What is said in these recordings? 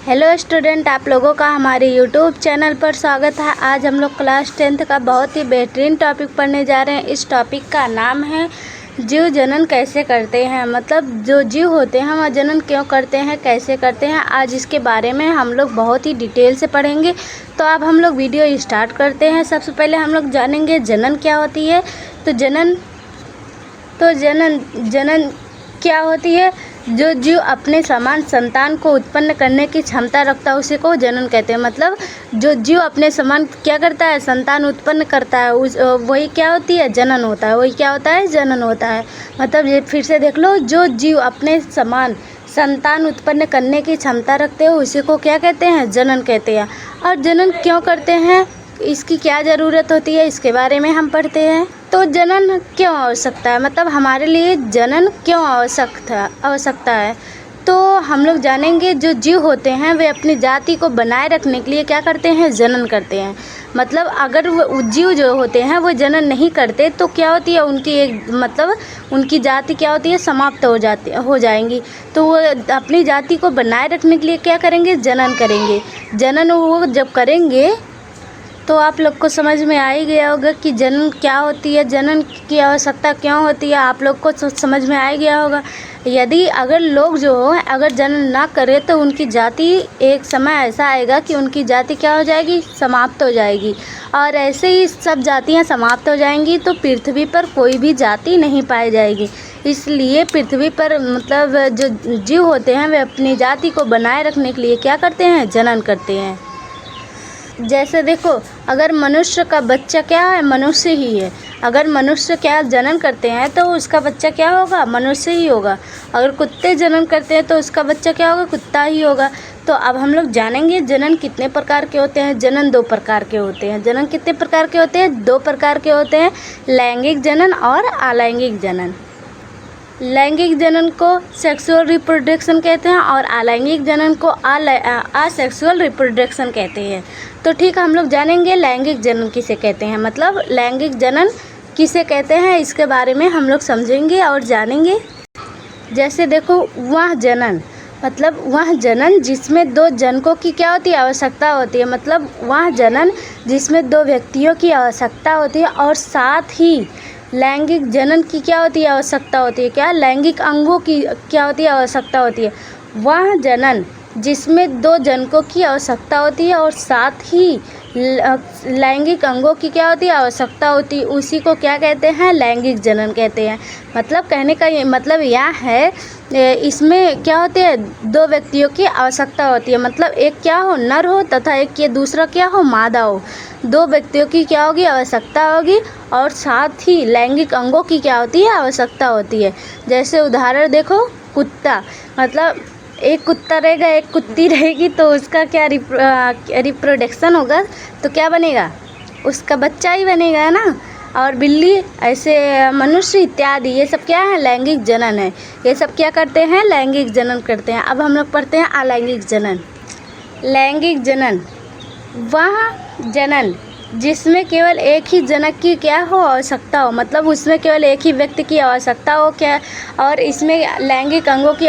Hello student, आप लोगों का हमारे यूट्यूब चैनल पर स्वागत है। आज हम लोग क्लास 10th का बहुत ही बेहतरीन टॉपिक पढ़ने जा रहे हैं। इस टॉपिक का नाम है जीव जनन कैसे करते हैं। मतलब जो जीव होते हैं वह जनन क्यों करते हैं, कैसे करते हैं। आज इसके बारे में हम लोग बहुत ही डिटेल से पढ़ेंगे। तो अब हम लोग वीडियो स्टार्ट करते हैं। सबसे पहले हम लोग जानेंगे जनन क्या होती है। तो जनन क्या होती है। जो जीव अपने समान संतान को उत्पन्न करने की क्षमता रखता है उसी को जनन कहते हैं। मतलब जो जीव अपने समान क्या करता है, संतान उत्पन्न करता है, वही क्या होती है, जनन होता है। वही क्या होता है, जनन होता है। मतलब ये फिर से देख लो, जो जीव अपने समान संतान उत्पन्न करने की क्षमता रखते हैं उसी को क्या कहते हैं, जनन कहते हैं। और जनन क्यों करते हैं, इसकी क्या ज़रूरत होती है, इसके बारे में हम पढ़ते हैं। तो जनन क्यों आवश्यकता है, मतलब हमारे लिए जनन क्यों आवश्यकता है। तो हम लोग जानेंगे जो जीव होते हैं वे अपनी जाति को बनाए रखने के लिए क्या करते हैं, जनन करते हैं। मतलब अगर वो जीव जो होते हैं वो जनन नहीं करते तो क्या होती है, उनकी जाति क्या होती है, समाप्त हो जाएंगी। तो वो अपनी जाति को बनाए रखने के लिए क्या करेंगे, जनन करेंगे। जनन वो जब करेंगे तो आप लोग को समझ में आ ही गया होगा कि जनन क्या होती है, जनन की आवश्यकता क्यों होती है। आप लोग को समझ में आ ही गया होगा। यदि अगर लोग जो अगर जनन ना करे तो उनकी जाति एक समय ऐसा आएगा कि उनकी जाति क्या हो जाएगी, समाप्त हो जाएगी। और ऐसे ही सब जातियां समाप्त हो जाएंगी तो पृथ्वी पर कोई भी जाति नहीं पाई जाएगी। इसलिए पृथ्वी पर मतलब जो जीव होते हैं वे अपनी जाति को बनाए रखने के लिए क्या करते हैं, जनन करते हैं। जैसे देखो, अगर मनुष्य का बच्चा क्या है, मनुष्य ही है। अगर मनुष्य क्या जनन करते हैं तो उसका बच्चा क्या होगा, मनुष्य ही होगा। अगर कुत्ते जनन करते हैं तो उसका बच्चा क्या होगा, कुत्ता ही होगा। तो अब हम लोग जानेंगे जनन कितने प्रकार के होते हैं। जनन 2 प्रकार के होते हैं। जनन कितने प्रकार के होते हैं, 2 प्रकार के होते हैं, लैंगिक जनन और अलैंगिक जनन। लैंगिक जनन को सेक्सुअल रिप्रोडक्शन कहते हैं और अलैंगिक जनन को असेक्सुअल रिप्रोडक्शन कहते हैं। तो ठीक है, हम लोग जानेंगे लैंगिक जनन किसे कहते हैं। मतलब लैंगिक जनन किसे कहते हैं इसके बारे में हम लोग समझेंगे और जानेंगे। जैसे देखो, वह जनन मतलब वह जनन जिसमें 2 जनकों की क्या होती है, आवश्यकता होती है। मतलब वह जनन जिसमें 2 व्यक्तियों की आवश्यकता होती है और साथ ही लैंगिक जनन की क्या होती है, आवश्यकता होती है। क्या, लैंगिक अंगों की क्या होती है, आवश्यकता होती है। वह जनन जिसमें 2 जनकों की आवश्यकता होती है और साथ ही लैंगिक अंगों की क्या होती है, आवश्यकता होती है, उसी को क्या कहते हैं, लैंगिक जनन कहते हैं। मतलब कहने का ये मतलब यह है, इसमें क्या होते हैं, 2 व्यक्तियों की आवश्यकता होती है। मतलब एक क्या हो, नर हो तथा एक ये दूसरा क्या हो, मादा हो। 2 व्यक्तियों की क्या होगी, आवश्यकता होगी और साथ ही लैंगिक अंगों की क्या होती है, आवश्यकता होती है। जैसे उदाहरण देखो, कुत्ता, मतलब एक कुत्ता रहेगा, एक कुत्ती रहेगी तो उसका क्या रिप्रोडक्शन होगा तो क्या बनेगा, उसका बच्चा ही बनेगा ना। और बिल्ली, ऐसे मनुष्य इत्यादि, ये सब क्या है, लैंगिक जनन है। ये सब क्या करते हैं, लैंगिक जनन करते हैं। अब हम लोग पढ़ते हैं अलैंगिक जनन। लैंगिक जनन वह जनन जिसमें केवल एक ही जनक की क्या हो, आवश्यकता हो। मतलब उसमें केवल एक ही व्यक्ति की आवश्यकता हो क्या, और इसमें लैंगिक अंगों की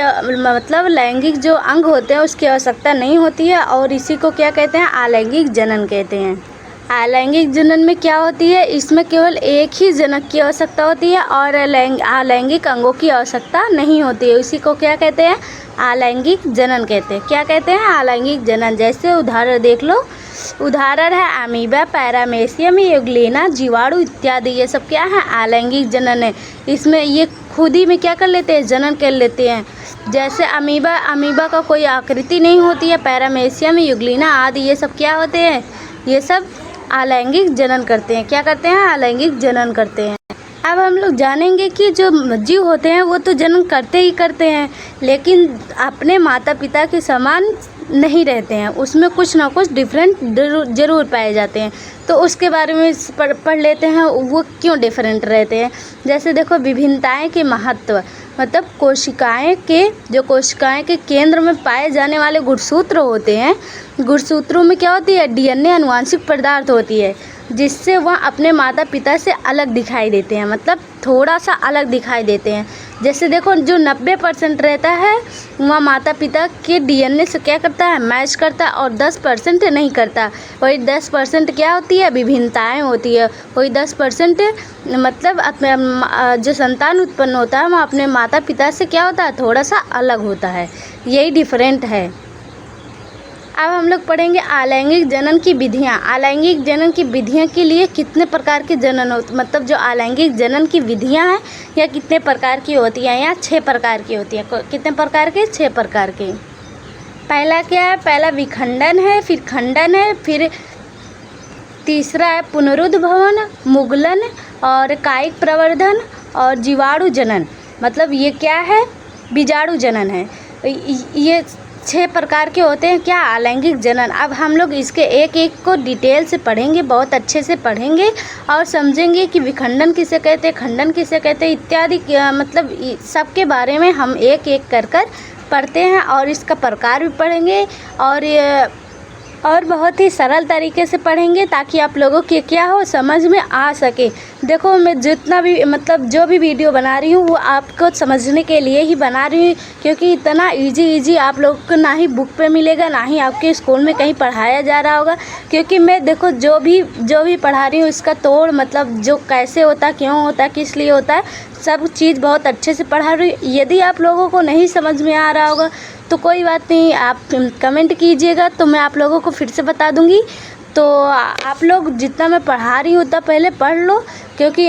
मतलब लैंगिक जो अंग होते हैं उसकी आवश्यकता नहीं होती है। और इसी को क्या कहते हैं, अलैंगिक जनन कहते हैं। अलैंगिक जनन में क्या होती है, इसमें केवल एक ही जनक की आवश्यकता होती है और अलैंगिक अंगों की आवश्यकता नहीं होती है। इसी को क्या कहते हैं, अलैंगिक जनन कहते हैं। क्या कहते हैं, अलैंगिक जनन। जैसे उदाहरण देख लो, उदाहरण है अमीबा, पैरामेसियम, यूग्लिना, जीवाणु इत्यादि। ये सब क्या है, अलैंगिक जनन है। इसमें ये खुद ही में क्या कर लेते हैं, जनन कर लेते हैं। जैसे अमीबा का कोई आकृति नहीं होती है, पैरामेसियम, यूग्लिना आदि ये सब क्या होते हैं, ये सब अलैंगिक जनन करते हैं। क्या करते हैं, अलैंगिक जनन करते हैं। अब हम लोग जानेंगे कि जो जीव होते हैं वो तो जनन करते ही करते हैं, लेकिन अपने माता पिता के समान नहीं रहते हैं। उसमें कुछ ना कुछ डिफरेंट ज़रूर पाए जाते हैं। तो उसके बारे में पढ़ लेते हैं, वो क्यों डिफरेंट रहते हैं। जैसे देखो, विभिन्नताएं के महत्व। मतलब कोशिकाएं के केंद्र में पाए जाने वाले गुणसूत्र होते हैं। गुणसूत्रों में क्या होती है, डीएनए आनुवांशिक पदार्थ होती है जिससे वह अपने माता पिता से अलग दिखाई देते हैं। मतलब थोड़ा सा अलग दिखाई देते हैं। जैसे देखो जो 90% रहता है वह माता पिता के डीएनए से क्या करता है, मैच करता है, और 10% नहीं करता। वही 10% क्या होती है, विभिन्नताएं होती है। वही 10% मतलब अपने जो संतान उत्पन्न होता है वह अपने माता पिता से क्या होता है, थोड़ा सा अलग होता है। यही डिफरेंट है। अब हम लोग पढ़ेंगे अलैंगिक जनन की विधियाँ। अलैंगिक जनन की विधियाँ के लिए कितने प्रकार के जनन होते, मतलब जो अलैंगिक जनन की विधियाँ हैं यह कितने प्रकार की होती हैं, या 6 प्रकार की होती हैं। कितने प्रकार के, 6 प्रकार के। पहला क्या है, पहला विखंडन है, फिर खंडन है, फिर तीसरा है पुनरुद्भवन, मुगलन और कायिक प्रवर्धन और जीवाणु जनन। मतलब ये क्या है, बीजाणु जनन है। ये 6 प्रकार के होते हैं क्या, अलैंगिक जनन। अब हम लोग इसके एक एक को डिटेल से पढ़ेंगे, बहुत अच्छे से पढ़ेंगे और समझेंगे कि विखंडन किसे कहते हैं, खंडन किसे कहते हैं इत्यादि। मतलब सबके बारे में हम एक एक कर पढ़ते हैं और इसका प्रकार भी पढ़ेंगे और बहुत ही सरल तरीके से पढ़ेंगे ताकि आप लोगों के क्या हो, समझ में आ सके। देखो मैं जितना भी मतलब जो भी वीडियो बना रही हूँ वो आपको समझने के लिए ही बना रही हूँ, क्योंकि इतना इजी आप लोगों को ना ही बुक पे मिलेगा, ना ही आपके स्कूल में कहीं पढ़ाया जा रहा होगा। क्योंकि मैं देखो जो भी पढ़ा रही हूँ इसका तोड़ मतलब जो कैसे होता है, क्यों होता है, किस लिए होता है, सब चीज़ बहुत अच्छे से पढ़ा रही हूँ। यदि आप लोगों को नहीं समझ में आ रहा होगा तो कोई बात नहीं, आप कमेंट कीजिएगा तो मैं आप लोगों को फिर से बता दूंगी। तो आप लोग जितना मैं पढ़ा रही हूँ उतना पहले पढ़ लो, क्योंकि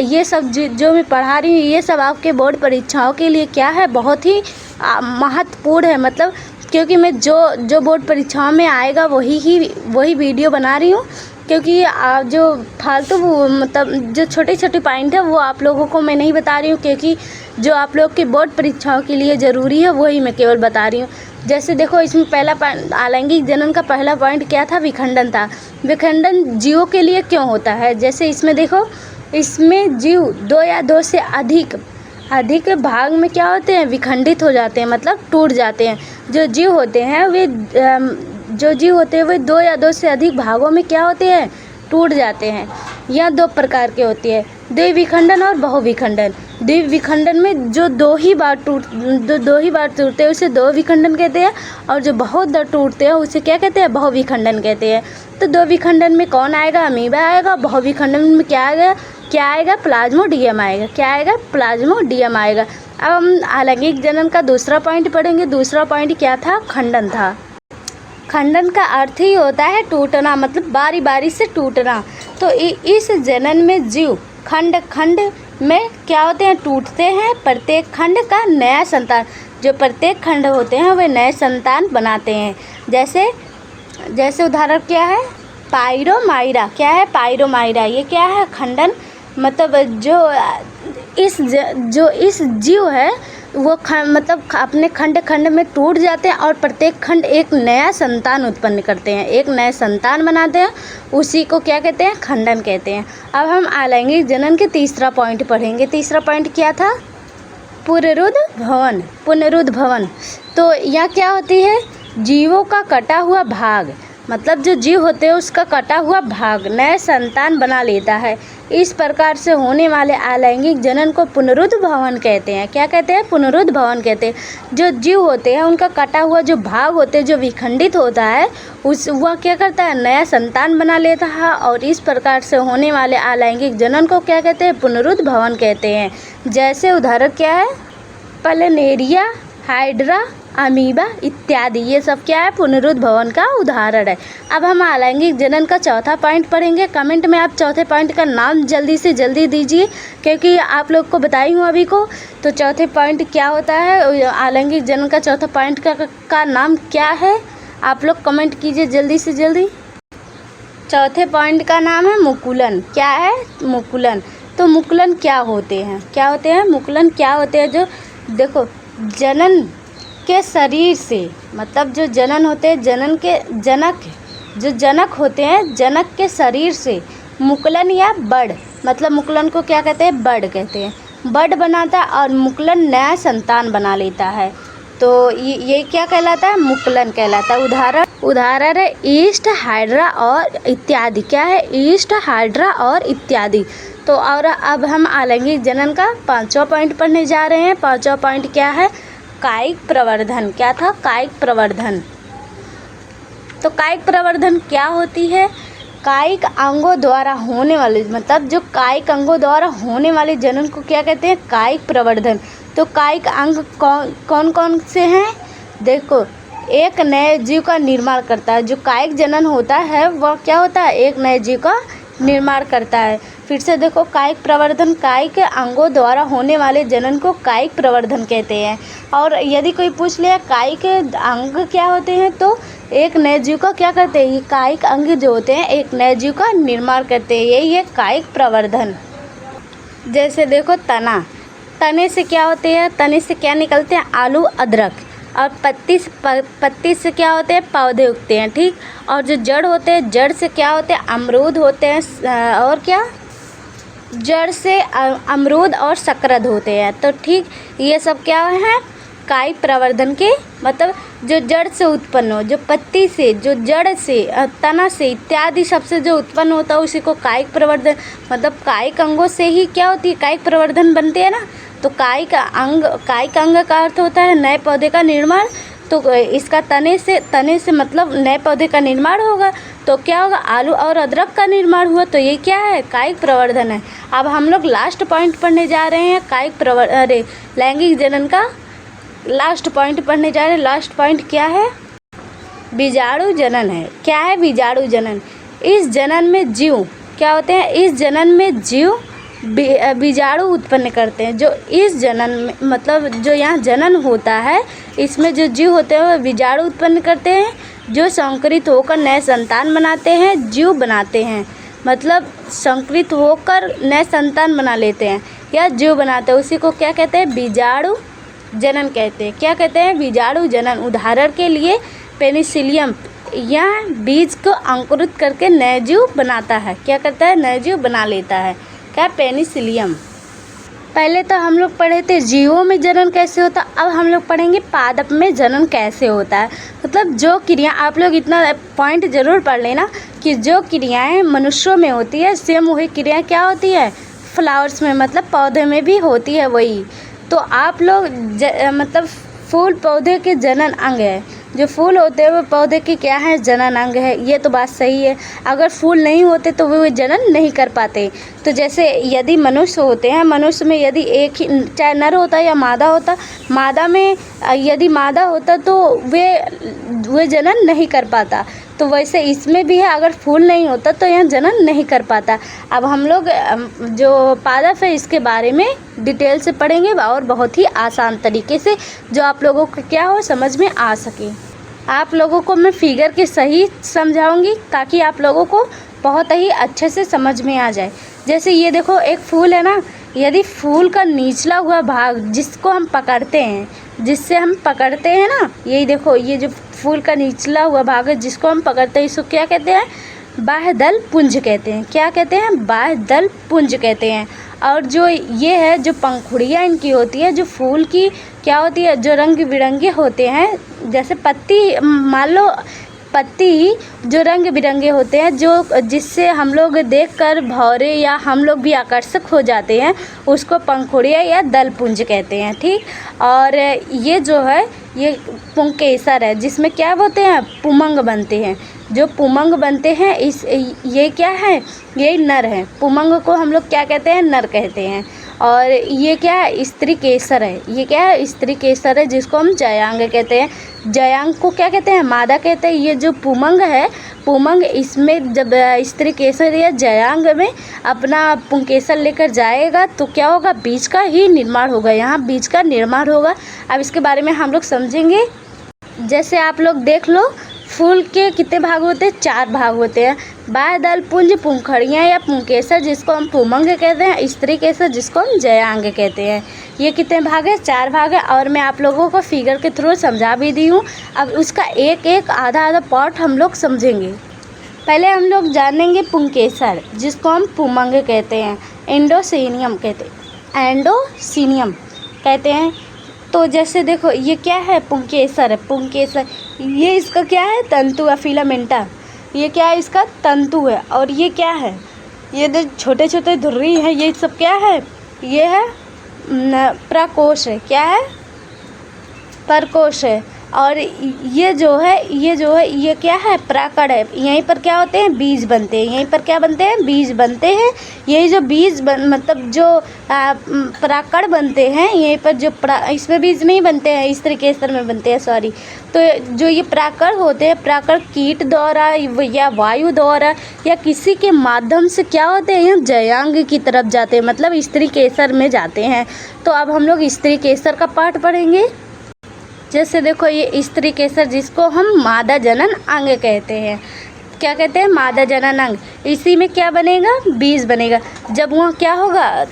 ये सब जो मैं पढ़ा रही हूँ ये सब आपके बोर्ड परीक्षाओं के लिए क्या है, बहुत ही महत्वपूर्ण है। मतलब क्योंकि मैं जो बोर्ड परीक्षाओं में आएगा वही वीडियो बना रही हूँ, क्योंकि जो फालतू मतलब जो छोटे पॉइंट है वो आप लोगों को मैं नहीं बता रही हूँ, क्योंकि जो आप लोग के बोर्ड परीक्षाओं के लिए ज़रूरी है वही मैं केवल बता रही हूँ। जैसे देखो इसमें पहला अलैंगिक जनन का पहला पॉइंट क्या था, विखंडन था। विखंडन जीवों के लिए क्यों होता है, जैसे इसमें देखो, इसमें जीव 2 या 2 से अधिक भाग में क्या होते हैं, विखंडित हो जाते हैं, मतलब टूट जाते हैं। जो जीव होते हैं वे 2 या 2 से अधिक भागों में क्या होते हैं, टूट जाते हैं। यह 2 प्रकार के होती है, द्विविखंडन और बहुविखंडन। द्विविखंडन में जो 2 ही बार टूटते हैं उसे द्विविखंडन कहते हैं, और जो बहुत बार टूटते हैं उसे क्या कहते हैं, बहुविखंडन कहते हैं। तो द्विविखंडन में कौन आएगा, अमीबा आएगा। बहुविखंडन में क्या आएगा, प्लाज्मोडियम आएगा। क्या आएगा, प्लाज्मोडियम आएगा। अब हम अलैंगिक जनन का दूसरा पॉइंट पढ़ेंगे। दूसरा पॉइंट क्या था, खंडन था। खंडन का अर्थ ही होता है टूटना, मतलब बारी बारी से टूटना। तो इस जनन में जीव खंड में क्या होते हैं, टूटते हैं। प्रत्येक खंड का नया संतान, जो प्रत्येक खंड होते हैं वे नए संतान बनाते हैं। जैसे उदाहरण क्या है, पायरोमाइरा। क्या है, पायरोमाइरा। ये क्या है, खंडन। मतलब जो इस जीव है वो मतलब अपने खंड में टूट जाते हैं और प्रत्येक खंड एक नया संतान उत्पन्न करते हैं, एक नए संतान बनाते हैं। उसी को क्या कहते हैं, खंडन कहते हैं। अब हम अलैंगिक जनन के तीसरा पॉइंट पढ़ेंगे। तीसरा पॉइंट क्या था, पुनरुद्भवन। तो यह क्या होती है, जीवों का कटा हुआ भाग, मतलब जो जीव होते हैं उसका कटा हुआ भाग नए संतान बना लेता है। इस प्रकार से होने वाले अलैंगिक जनन को पुनरुद्भवन कहते हैं। क्या कहते हैं, पुनरुद्भवन कहते हैं। जो जीव होते हैं उनका कटा हुआ जो भाग होते हैं, जो विखंडित होता है वह क्या करता है, नया संतान बना लेता है। और इस प्रकार से होने वाले अलैंगिक जनन को क्या कहते हैं, पुनरुद्भवन कहते हैं। जैसे उदाहरण क्या है, प्लैनेरिया, हाइड्रा, अमीबा इत्यादि। ये सब क्या है, पुनरुद्भवन का उदाहरण है। अब हम अलैंगिक जनन का चौथा पॉइंट पढ़ेंगे। कमेंट में आप चौथे पॉइंट का नाम जल्दी से जल्दी दीजिए, क्योंकि आप लोग को बताई हूँ अभी को। तो चौथे पॉइंट क्या होता है, अलैंगिक जनन का चौथा पॉइंट का नाम क्या है, आप लोग कमेंट कीजिए जल्दी से जल्दी। चौथे पॉइंट का नाम है मुकुलन। क्या है, मुकुलन। तो मुकुलन क्या होते हैं, मुकुलन क्या होते हैं, जो देखो जनन के शरीर से, मतलब जो जनन होते हैं, जनन के जनक होते हैं, जनक के शरीर से मुकुलन या बड़, मतलब मुकुलन को क्या कहते हैं, बड़ कहते हैं। बड़ बनाता और मुकुलन नया संतान बना लेता है। तो ये क्या कहलाता है? मुकुलन कहलाता है। उदाहरण है ईस्ट, हाइड्रा और इत्यादि। क्या है? ईस्ट, हाइड्रा और इत्यादि। तो और अब हम आलैंगिक जनन का 5वां पॉइंट पढ़ने जा रहे हैं। 5वां पॉइंट क्या है? कायिक प्रवर्धन। क्या था? कायिक प्रवर्धन। तो कायिक प्रवर्धन क्या होती है? कायिक अंगों द्वारा होने वाले, मतलब जो कायिक अंगों द्वारा होने वाले जनन को क्या कहते हैं? कायिक प्रवर्धन। तो कायिक अंग कौन कौन से हैं? देखो, एक नए जीव का निर्माण करता है। जो कायिक जनन होता है वह क्या होता है? एक नए जीव का निर्माण करता है। फिर से देखो, कायिक प्रवर्धन, कायिक अंगों द्वारा होने वाले जनन को कायिक प्रवर्धन कहते हैं। और यदि कोई पूछ ले कायिक अंग क्या होते हैं, तो एक नए जीव का क्या करते हैं? ये कायिक अंग जो होते हैं एक नए जीव का निर्माण करते हैं, यही है कायिक प्रवर्धन। जैसे देखो, तने से क्या होते हैं? तने से क्या निकलते हैं? आलू, अदरक। और पत्ती से क्या होते हैं? पौधे उगते हैं। ठीक। और जो जड़ होते हैं, जड़ से क्या होते हैं? अमरूद होते हैं। और क्या? जड़ से अमरूद और शकरद होते हैं। तो ठीक, ये सब क्या है? कायिक प्रवर्धन के मतलब जो जड़ से उत्पन्न हो, जो पत्ती से, जो जड़ से, तना से इत्यादि सबसे जो उत्पन्न होता है उसी को कायिक प्रवर्धन, मतलब कायिक अंगों से ही क्या होती है? कायिक प्रवर्धन बनते हैं ना। तो कायिक अंग का अर्थ होता है नए पौधे का निर्माण। तो इसका तने से मतलब नए पौधे का निर्माण होगा। तो क्या होगा? आलू और अदरक का निर्माण हुआ। तो ये क्या है? कायिक प्रवर्धन है। अब हम लोग लास्ट पॉइंट पढ़ने जा रहे हैं। लैंगिक जनन का लास्ट पॉइंट पढ़ने जा रहे हैं। लास्ट पॉइंट क्या है? बीजाणु जनन है। क्या है? बीजाणु जनन। इस जनन में जीव क्या होते हैं? इस जनन में जीव बीजाणु उत्पन्न करते हैं। जो इस जनन में मतलब जो यहाँ जनन होता है, इसमें जो जीव होते हैं वह बीजाणु उत्पन्न करते हैं, जो संकरित होकर नए संतान बनाते हैं, जीव बनाते हैं। मतलब संकरित होकर नए संतान बना लेते हैं या जीव बनाते हैं, उसी को क्या कहते हैं? बीजाणु जनन कहते हैं। क्या कहते हैं? बीजाणु जनन। उदाहरण के लिए पेनिसिलियम, यह बीज को अंकुरित करके नए जीव बनाता है। क्या करता है? नए जीव बना लेता है। क्या? पेनिसिलियम। पहले तो हम लोग पढ़े थे जीवों में जनन कैसे होता, अब हम लोग पढ़ेंगे पादप में जनन कैसे होता है। मतलब जो क्रिया, आप लोग इतना पॉइंट ज़रूर पढ़ लेना कि जो क्रियाएं मनुष्यों में होती है सेम वही क्रियाएं क्या होती है? फ्लावर्स में, मतलब पौधे में भी होती है वही। तो आप लोग मतलब फूल पौधे के जनन अंग है। जो फूल होते हैं वो पौधे की क्या है? जनन अंग है। ये तो बात सही है। अगर फूल नहीं होते तो वो जनन नहीं कर पाते। तो जैसे यदि मनुष्य होते हैं, मनुष्य में यदि एक ही, चाहे नर होता या मादा होता, मादा में यदि मादा होता तो वे जनन नहीं कर पाता। तो वैसे इसमें भी है, अगर फूल नहीं होता तो यह जनन नहीं कर पाता। अब हम लोग जो पादप है इसके बारे में डिटेल से पढ़ेंगे और बहुत ही आसान तरीके से, जो आप लोगों को क्या हो समझ में आ सके। आप लोगों को मैं फिगर के सही समझाऊंगी ताकि आप लोगों को बहुत ही अच्छे से समझ में आ जाए। जैसे ये देखो, एक फूल है ना, यदि फूल का निचला हुआ भाग जिसको हम पकड़ते हैं, जिससे हम पकड़ते हैं ना, यही देखो, ये जो फूल का निचला हुआ भाग है जिसको हम पकड़ते हैं, इसको क्या कहते हैं? बाह्यदल पुंज कहते हैं। क्या कहते हैं? बाह्यदल पुंज कहते हैं। और जो ये है, जो पंखुड़ियाँ इनकी होती है, जो फूल की क्या होती है, जो रंग बिरंगे होते हैं, जैसे पत्ती, मान लो पत्ती जो रंग बिरंगे होते हैं, जो जिससे हम लोग देखकर भौरे या हम लोग भी आकर्षक हो जाते हैं, उसको पंखुड़ियाँ या दलपुंज कहते हैं। ठीक। और ये जो है ये पुंकेसर है, जिसमें क्या होते हैं? पुमंग बनते हैं। जो पुमंग बनते हैं ये क्या है? ये नर है। पुमंग को हम लोग क्या कहते हैं? नर कहते हैं। और ये क्या है? स्त्री केसर है। ये क्या है? स्त्री केसर है, जिसको हम जयांग कहते हैं। जयांग को क्या कहते हैं? मादा कहते हैं। ये जो पुमंग है, पुमंग इसमें जब स्त्री केसर या जयांग में अपना पुंकेसर लेकर जाएगा तो क्या होगा? बीज का ही निर्माण होगा। यहाँ बीज का निर्माण होगा। अब इसके बारे में हम लोग समझेंगे। जैसे आप लोग देख लो, फूल के कितने भाग होते हैं? 4 भाग होते हैं। बाह्यदल पुंज, पुंखड़ियाँ या पुंकेसर जिसको हम पुमंग कहते हैं, स्त्री केसर जिसको हम जयांग कहते हैं। ये कितने भाग है? 4 भाग है। और मैं आप लोगों को फिगर के थ्रू समझा भी दी हूँ। अब उसका एक एक आधा पार्ट हम लोग समझेंगे। पहले हम लोग जानेंगे पुंकेसर, जिसको हम पुमंग कहते हैं। एंडोसिनियम कहते हैं। तो जैसे देखो ये क्या है, पुंकेसर है, पुंकेसर ये इसका क्या है, तंतु है, फिलामेंटा। ये क्या है, इसका तंतु है। और ये क्या है, ये जो छोटे छोटे धुर्री हैं, ये सब क्या है, ये है प्रकोष्ठ है। क्या है, प्रकोष्ठ है। और ये जो है ये क्या है, प्राकड़ है। यहीं पर क्या होते हैं, बीज बनते हैं। यहीं पर क्या बनते हैं, बीज बनते हैं। यही जो बीज मतलब जो प्राकड़ बनते हैं, यहीं पर जो इसमें बीज नहीं बनते हैं, स्त्री केसर में बनते हैं, सॉरी। तो जो ये प्राकड़ होते हैं, प्राकड़ कीट द्वारा या वायु द्वारा या किसी के माध्यम से क्या होते हैं, ये जयांग की तरफ जाते हैं, मतलब स्त्री केसर में जाते हैं। तो अब हम लोग स्त्री केसर का पाठ पढ़ेंगे। जैसे देखो ये स्त्री केसर, जिसको हम मादा जनन अंग कहते हैं। क्या कहते हैं, मादा जनन अंग। इसी में क्या बनेगा, बीज बनेगा। जब वहाँ क्या होगा,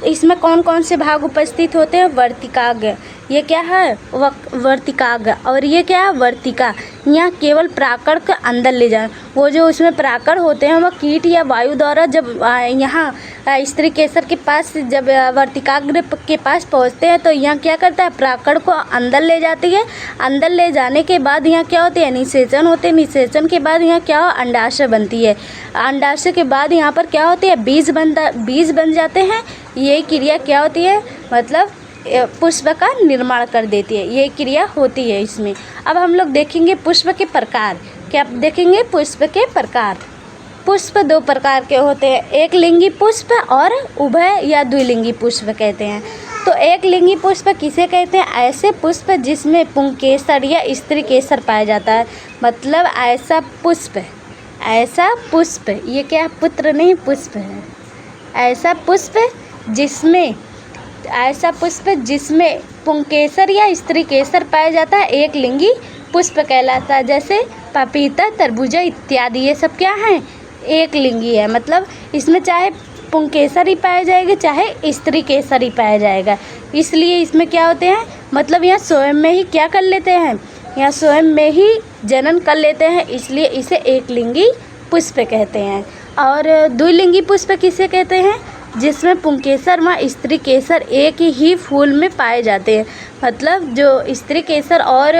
इसमें कौन कौन से भाग उपस्थित होते हैं, वर्तिकाग्र। ये क्या है, वर्तिकाग्र। और ये क्या है, वर्तिका। यहाँ केवल प्राकड़ के अंदर ले जाए। वो जो उसमें प्राकड़ होते हैं, वह कीट या वायु द्वारा जब यहाँ स्त्री केसर के पास, जब वर्तिकाग्र के पास पहुँचते हैं, तो यहाँ क्या करता है, प्राकड़ को अंदर ले जाती है। अंदर ले जाने के बाद यहाँ क्या होते हैं, निषेचन होते हैं। निषेचन के बाद यहाँ क्या हो, अंडाशय बनती है। अंडाशय के बाद यहाँ पर क्या होती है, बीज बन जाते हैं। यही क्रिया क्या होती है, मतलब पुष्प का निर्माण कर देती है। ये क्रिया होती है इसमें। अब हम लोग देखेंगे पुष्प के प्रकार। क्या देखेंगे, पुष्प के प्रकार। पुष्प दो प्रकार के होते हैं, एक लिंगी पुष्प और उभय या द्विलिंगी पुष्प कहते हैं। तो एक लिंगी पुष्प किसे कहते हैं, ऐसे पुष्प जिसमें पुंकेसर या स्त्री केसर पाया जाता है। मतलब ऐसा पुष्प, ये क्या पुत्र नहीं, पुष्प है। ऐसा पुष्प जिसमें पुंकेसर या स्त्री केसर पाया जाता है, एक लिंगी पुष्प कहलाता है। जैसे पपीता, तरबूजा इत्यादि, ये सब क्या हैं, एक लिंगी है। मतलब इसमें चाहे पुंकेसर ही पाया जाएगा, चाहे स्त्री केसर ही पाया जाएगा। इसलिए इसमें क्या होते हैं, मतलब यहाँ स्वयं में ही क्या कर लेते हैं, यहाँ स्वयं में ही जनन कर लेते हैं, इसलिए इसे एक लिंगी पुष्प कहते हैं। और द्विलिंगी पुष्प किसे कहते हैं, जिसमें पुंकेसर व स्त्री केसर एक ही फूल में पाए जाते हैं। मतलब जो स्त्री केसर और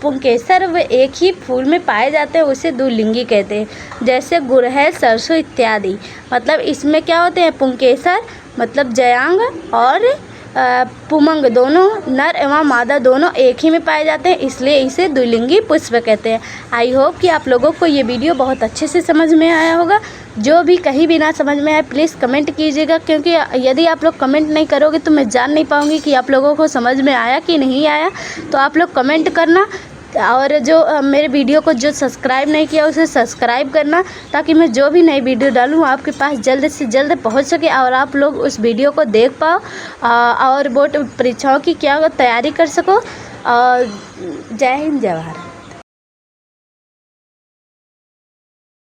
पुंकेसर वे एक ही फूल में पाए जाते हैं, उसे द्विलिंगी कहते हैं। जैसे गुड़हल, सरसों इत्यादि। मतलब इसमें क्या होते हैं, पुंकेसर मतलब जयांग और पुमंग दोनों, नर एवं मादा दोनों एक ही में पाए जाते हैं, इसलिए इसे द्विलिंगी पुष्प कहते हैं। आई होप कि आप लोगों को ये वीडियो बहुत अच्छे से समझ में आया होगा। जो भी कहीं भी ना समझ में आए प्लीज़ कमेंट कीजिएगा, क्योंकि यदि आप लोग कमेंट नहीं करोगे तो मैं जान नहीं पाऊँगी कि आप लोगों को समझ में आया कि नहीं आया। तो आप लोग कमेंट करना, और जो मेरे वीडियो को जो सब्सक्राइब नहीं किया उसे सब्सक्राइब करना, ताकि मैं जो भी नई वीडियो डालूँ आपके पास जल्द से जल्द पहुंच सके और आप लोग उस वीडियो को देख पाओ और बोर्ड परीक्षाओं की क्या तैयारी कर सको। जय हिंद, जय भारत।